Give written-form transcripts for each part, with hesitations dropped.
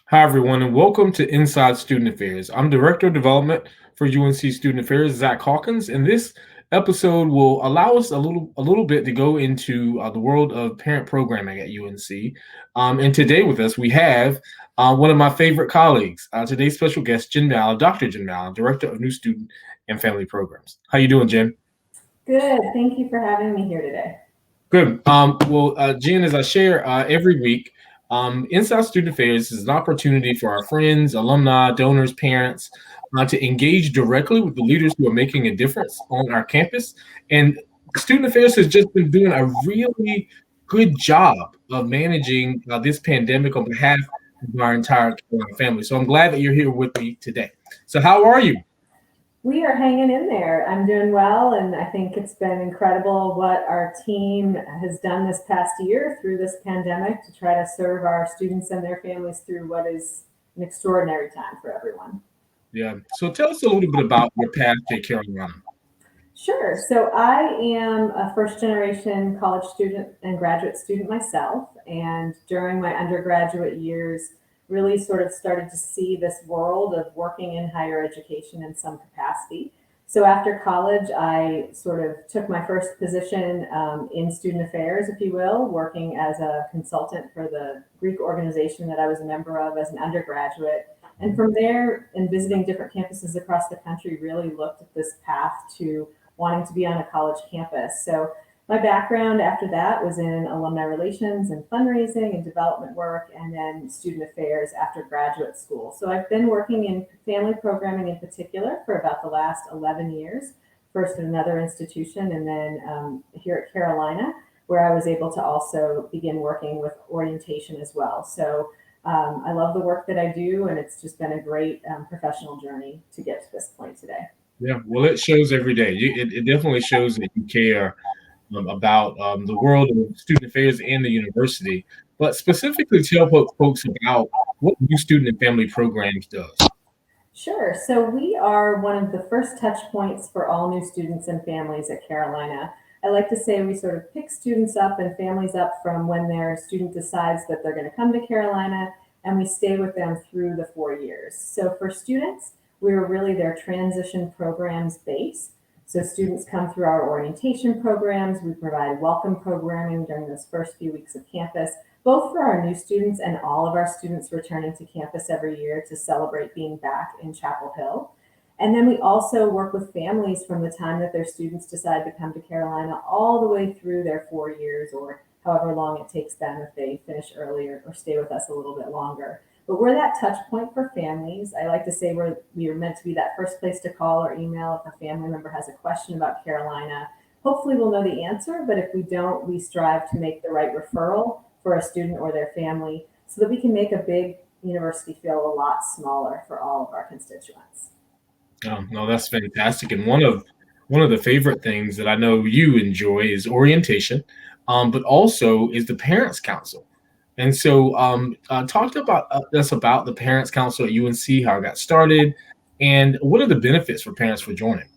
Hi, everyone, and welcome to Inside Student Affairs. I'm Director of Development for UNC Student Affairs, Zach Hawkins, and this episode will allow us a little bit to go into the world of parent programming at UNC. And today with us, we have one of my favorite colleagues, today's special guest, Jenn Mallen, Dr. Jenn Mallen, Director of New Student and Family Programs. How you doing, Jen? Good. Thank you for having me here today. Good. Jen, as I share every week, Inside Student Affairs is an opportunity for our friends, alumni, donors, parents to engage directly with the leaders who are making a difference on our campus. And Student Affairs has just been doing a really good job of managing this pandemic on behalf of our entire Carolina family. So I'm glad that you're here with me today. So, how are you? We are hanging in there. I'm doing well, and I think it's been incredible what our team has done this past year through this pandemic to try to serve our students and their families through what is an extraordinary time for everyone. Yeah. So, tell us a little bit about your path to Carolina. Sure. So I am a first generation college student and graduate student myself. And during my undergraduate years, really sort of started to see this world of working in higher education in some capacity. So after college, I sort of took my first position in student affairs, if you will, working as a consultant for the Greek organization that I was a member of as an undergraduate. And from there, in visiting different campuses across the country, really looked at this path to wanting to be on a college campus. So my background after that was in alumni relations and fundraising and development work, and then student affairs after graduate school. So I've been working in family programming in particular for about the last 11 years, first at another institution and then here at Carolina, where I was able to also begin working with orientation as well. So I love the work that I do, and it's just been a great professional journey to get to this point today. Yeah, well, it shows every day. It definitely shows that you care about the world of student affairs and the university, but specifically tell folks about what New Student and Family Programs does. Sure. So we are one of the first touch points for all new students and families at Carolina. I like to say we sort of pick students up and families up from when their student decides that they're going to come to Carolina, and we stay with them through the 4 years. So for students, we're really their transition programs base. So students come through our orientation programs. We provide welcome programming during those first few weeks of campus, both for our new students and all of our students returning to campus every year to celebrate being back in Chapel Hill. And then we also work with families from the time that their students decide to come to Carolina all the way through their 4 years or however long it takes them if they finish earlier or stay with us a little bit longer. But we're that touch point for families. I like to say we are meant to be that first place to call or email if a family member has a question about Carolina. Hopefully we'll know the answer, but if we don't, we strive to make the right referral for a student or their family so that we can make a big university feel a lot smaller for all of our constituents. No, that's fantastic. And one of the favorite things that I know you enjoy is orientation, but also is the Parents Council. And so, talk about us about the Parents Council at UNC, how it got started, and what are the benefits for parents for joining.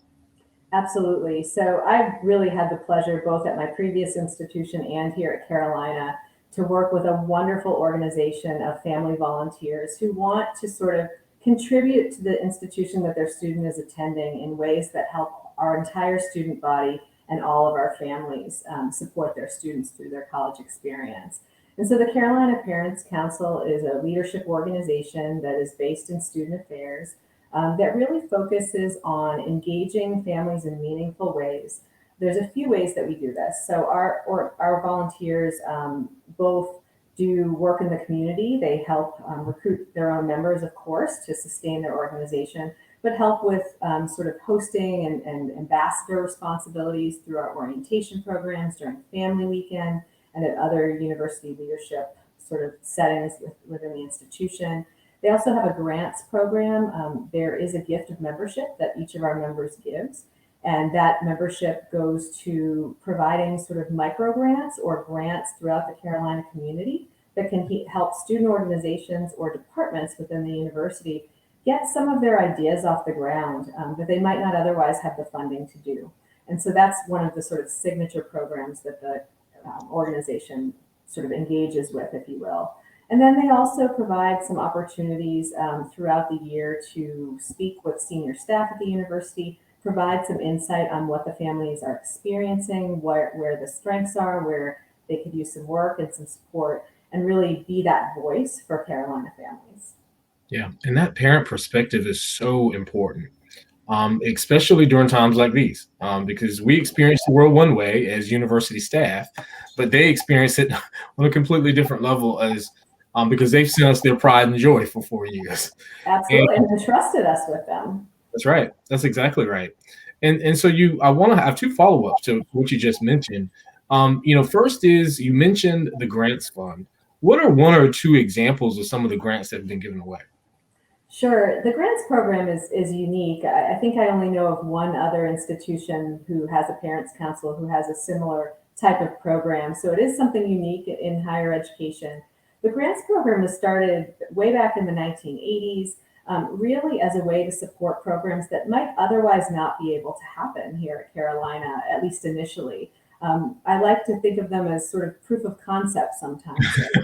Absolutely. So I've really had the pleasure, both at my previous institution and here at Carolina, to work with a wonderful organization of family volunteers who want to sort of contribute to the institution that their student is attending in ways that help our entire student body and all of our families support their students through their college experience. And so the Carolina Parents Council is a leadership organization that is based in student affairs that really focuses on engaging families in meaningful ways. There's a few ways that we do this. So our volunteers both do work in the community. They help recruit their own members, of course, to sustain their organization, but help with sort of hosting and ambassador responsibilities through our orientation programs during family weekend and at other university leadership sort of settings within the institution. They also have a grants program. There is a gift of membership that each of our members gives. And that membership goes to providing sort of micro grants or grants throughout the Carolina community that can help student organizations or departments within the university get some of their ideas off the ground that they might not otherwise have the funding to do. And so that's one of the sort of signature programs that the organization sort of engages with, if you will. And then they also provide some opportunities throughout the year to speak with senior staff at the university, provide some insight on what the families are experiencing, where the strengths are, where they could use some work and some support, and really be that voice for Carolina families. Yeah, and that parent perspective is so important, especially during times like these, because we experience the world one way as university staff, but they experience it on a completely different level as because they've sent us their pride and joy for 4 years. And Absolutely, and entrusted us with them. that's right. That's exactly right. And so I want to have two follow-ups to what you just mentioned. First is you mentioned the grants fund. What are one or two examples of some of the grants that have been given away? Sure. The grants program is unique. I think I only know of one other institution who has a parents council who has a similar type of program. So it is something unique in higher education. The grants program was started way back in the 1980s, really as a way to support programs that might otherwise not be able to happen here at Carolina, at least initially. I like to think of them as sort of proof of concept sometimes.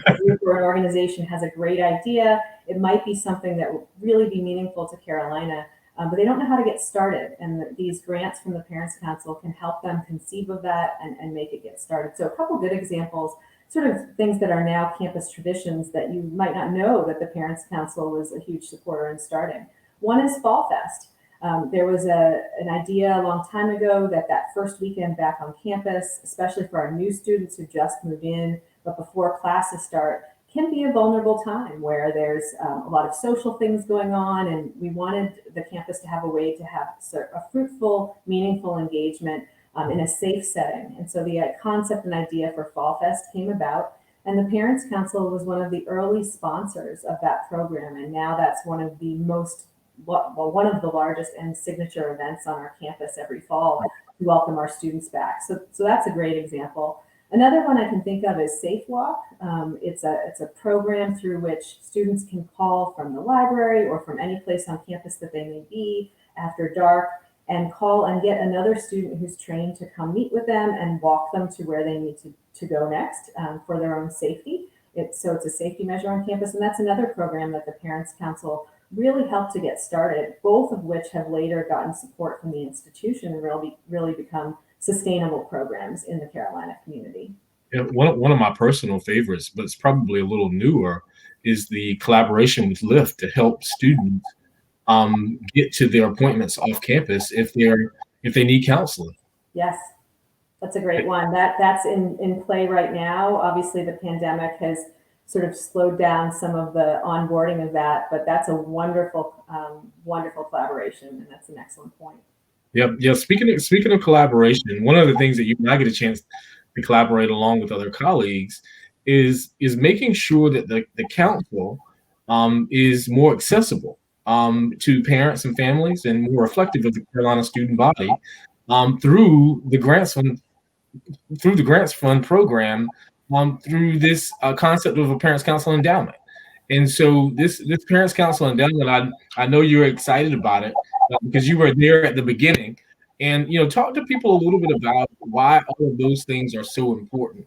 A group or an organization has a great idea, it might be something that will really be meaningful to Carolina, but they don't know how to get started. And these grants from the Parents Council can help them conceive of that and make it get started. So, a couple good examples, sort of things that are now campus traditions that you might not know that the Parents Council was a huge supporter in starting. One is Fall Fest. There was an idea a long time ago that that first weekend back on campus, especially for our new students who just moved in, but before classes start, can be a vulnerable time where there's a lot of social things going on, and we wanted the campus to have a way to have a fruitful, meaningful engagement in a safe setting. And so the concept and idea for Fall Fest came about, and the Parents Council was one of the early sponsors of that program, and now that's one of the most one of the largest and signature events on our campus every fall to welcome our students back. So that's a great example. Another one I can think of is Safe Walk. It's a program through which students can call from the library or from any place on campus that they may be after dark and call and get another student who's trained to come meet with them and walk them to where they need to go next for their own safety. So it's a safety measure on campus, and that's another program that the Parents Council really helped to get started, both of which have later gotten support from the institution and really become sustainable programs in the Carolina community. Yeah, one of my personal favorites, but it's probably a little newer, is the collaboration with Lyft to help students get to their appointments off campus if they need counseling. Yes, that's a great one. That's in play right now. Obviously, the pandemic has sort of slowed down some of the onboarding of that, but that's a wonderful collaboration, and that's an excellent point. Yep. Yeah. Speaking of collaboration, one of the things that you and I get a chance to collaborate along with other colleagues is making sure that the council is more accessible to parents and families and more reflective of the Carolina student body through the grants fund program through this concept of a parents council endowment. And so this parents council endowment, I know you're excited about it because you were there at the beginning. And talk to people a little bit about why all of those things are so important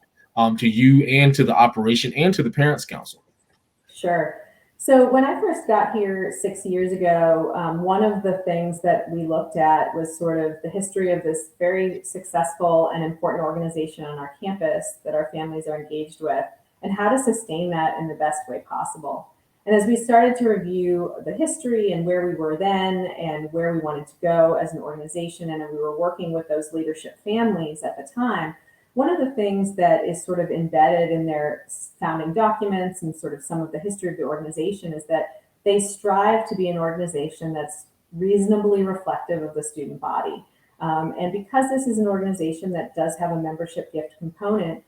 to you and to the operation and to the parents council. Sure. So when I first got here 6 years ago, one of the things that we looked at was sort of the history of this very successful and important organization on our campus that our families are engaged with, and how to sustain that in the best way possible. And as we started to review the history and where we were then and where we wanted to go as an organization, and we were working with those leadership families at the time, one of the things that is sort of embedded in their founding documents and sort of some of the history of the organization is that they strive to be an organization that's reasonably reflective of the student body. And because this is an organization that does have a membership gift component,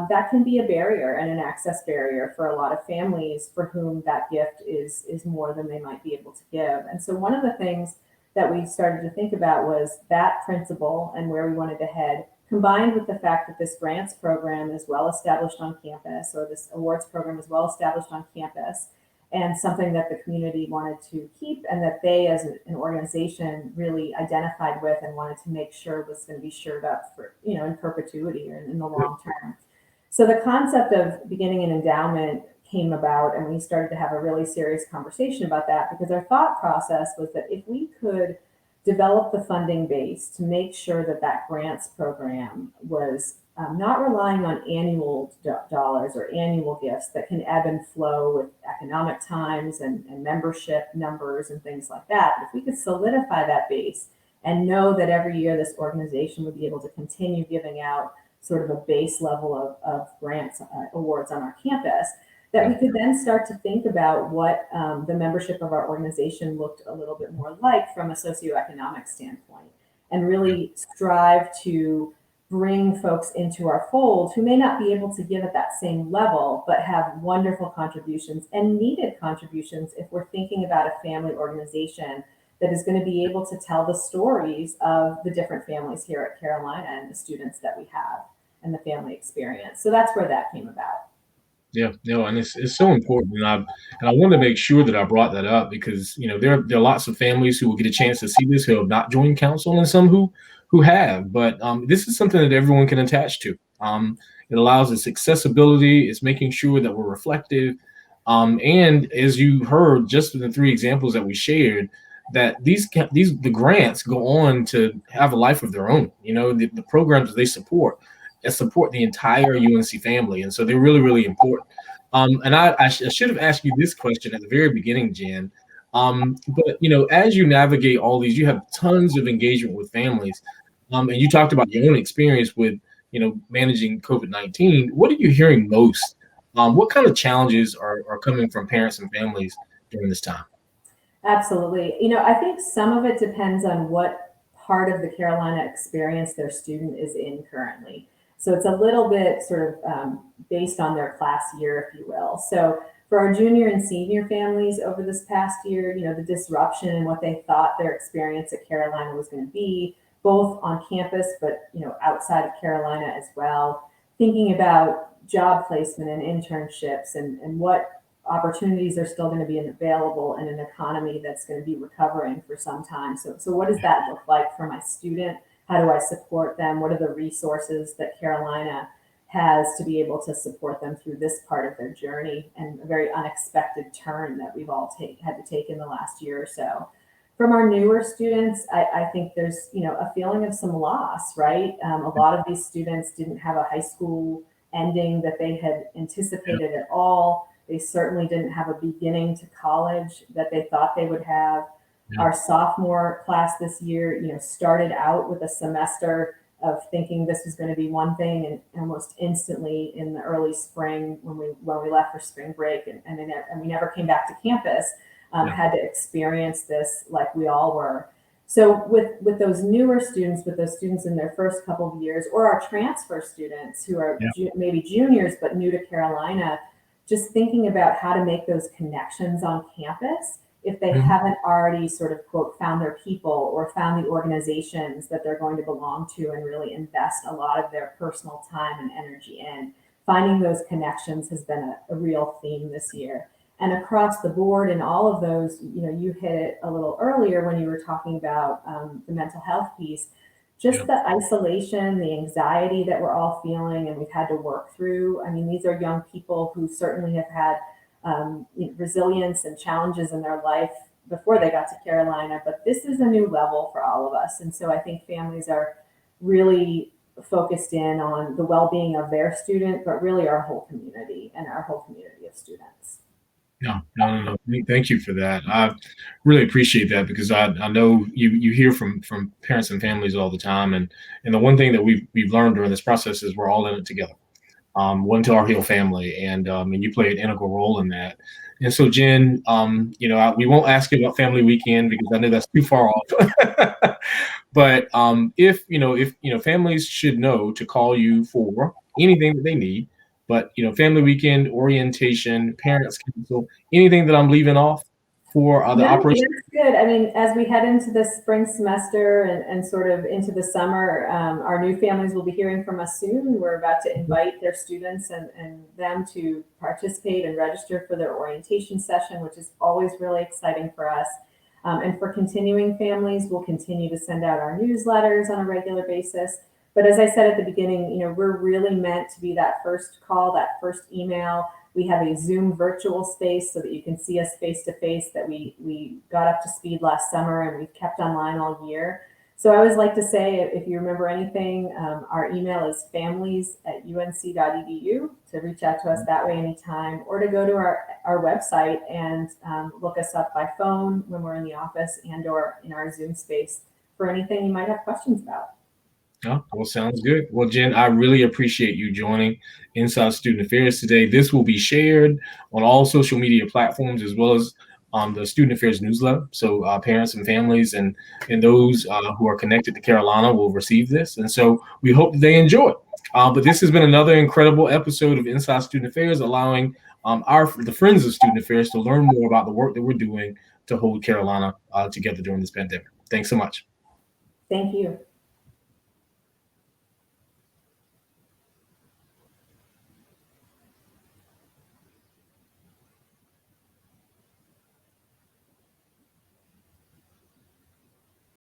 that can be a barrier and an access barrier for a lot of families for whom that gift is more than they might be able to give. And so one of the things that we started to think about was that principle and where we wanted to head, combined with the fact that this grants program is well established on campus, or this awards program is well established on campus, and something that the community wanted to keep and that they as an organization really identified with and wanted to make sure was going to be shored up for, in perpetuity or in the long term. So the concept of beginning an endowment came about, and we started to have a really serious conversation about that, because our thought process was that if we could develop the funding base to make sure that that grants program was not relying on annual dollars or annual gifts that can ebb and flow with economic times and membership numbers and things like that. But if we could solidify that base and know that every year this organization would be able to continue giving out sort of a base level of grants awards on our campus, that we could then start to think about what the membership of our organization looked a little bit more like from a socioeconomic standpoint, and really strive to bring folks into our fold who may not be able to give at that same level, but have wonderful contributions and needed contributions if we're thinking about a family organization that is going to be able to tell the stories of the different families here at Carolina and the students that we have and the family experience. So that's where that came about. Yeah, no, and it's so important, and I wanted to make sure that I brought that up because there are lots of families who will get a chance to see this who have not joined council, and some who have. But this is something that everyone can attach to. It allows us accessibility. It's making sure that we're reflective, and as you heard, just in the three examples that we shared, that the grants go on to have a life of their own. The programs they support and support the entire UNC family. And so they're really, really important. And I should have asked you this question at the very beginning, Jen. But as you navigate all these, you have tons of engagement with families. And you talked about your own experience with, managing COVID-19. What are you hearing most? What kind of challenges are coming from parents and families during this time? Absolutely. I think some of it depends on what part of the Carolina experience their student is in currently. So it's a little bit sort of based on their class year, if you will. So for our junior and senior families over this past year, the disruption and what they thought their experience at Carolina was going to be, both on campus, but outside of Carolina as well, thinking about job placement and internships and what opportunities are still going to be available in an economy that's going to be recovering for some time. So what does that look like for my student? How do I support them? What are the resources that Carolina has to be able to support them through this part of their journey, and a very unexpected turn that we've all had to take in the last year or so? From our newer students, I think there's a feeling of some loss, right? A lot of these students didn't have a high school ending that they had anticipated at all. They certainly didn't have a beginning to college that they thought they would have. Yeah. Our sophomore class this year, started out with a semester of thinking this was going to be one thing, and almost instantly in the early spring, when we left for spring break, and we never came back to campus, had to experience this like we all were. So with those newer students, with those students in their first couple of years, or our transfer students who are maybe juniors but new to Carolina, just thinking about how to make those connections on campus if they haven't already sort of, quote, found their people or found the organizations that they're going to belong to and really invest a lot of their personal time and energy in. Finding those connections has been a real theme this year. And across the board in all of those, you hit it a little earlier when you were talking about the mental health piece. Just the isolation, the anxiety that we're all feeling and we've had to work through. I mean, these are young people who certainly have had resilience and challenges in their life before they got to Carolina, but this is a new level for all of us. And so I think families are really focused in on the well-being of their student, but really our whole community and our whole community of students. No. Thank you for that. I really appreciate that because I know you hear from parents and families all the time, and the one thing that we've learned during this process is we're all in it together. One Tar Heel family, and you play an integral role in that. And so, Jen, we won't ask you about family weekend because I know that's too far off. But if families should know to call you for anything that they need, but family weekend, orientation, parents council, anything that I'm leaving off for the No, operation. that's good. I mean, as we head into the spring semester and sort of into the summer, our new families will be hearing from us soon. We're about to invite their students and them to participate and register for their orientation session, which is always really exciting for us. And for continuing families, we'll continue to send out our newsletters on a regular basis. But as I said at the beginning, we're really meant to be that first call, that first email, We have a Zoom virtual space so that you can see us face to face that we got up to speed last summer and we've kept online all year. So I always like to say, if you remember anything, our email is families@unc.edu to reach out to us that way anytime, or to go to our website and look us up by phone when we're in the office and or in our Zoom space for anything you might have questions about. Oh, well, sounds good. Well, Jenn, I really appreciate you joining Inside Student Affairs today. This will be shared on all social media platforms as well as the Student Affairs newsletter. So parents and families and those who are connected to Carolina will receive this. And so we hope that they enjoy it. But this has been another incredible episode of Inside Student Affairs, allowing the friends of Student Affairs to learn more about the work that we're doing to hold Carolina together during this pandemic. Thanks so much. Thank you.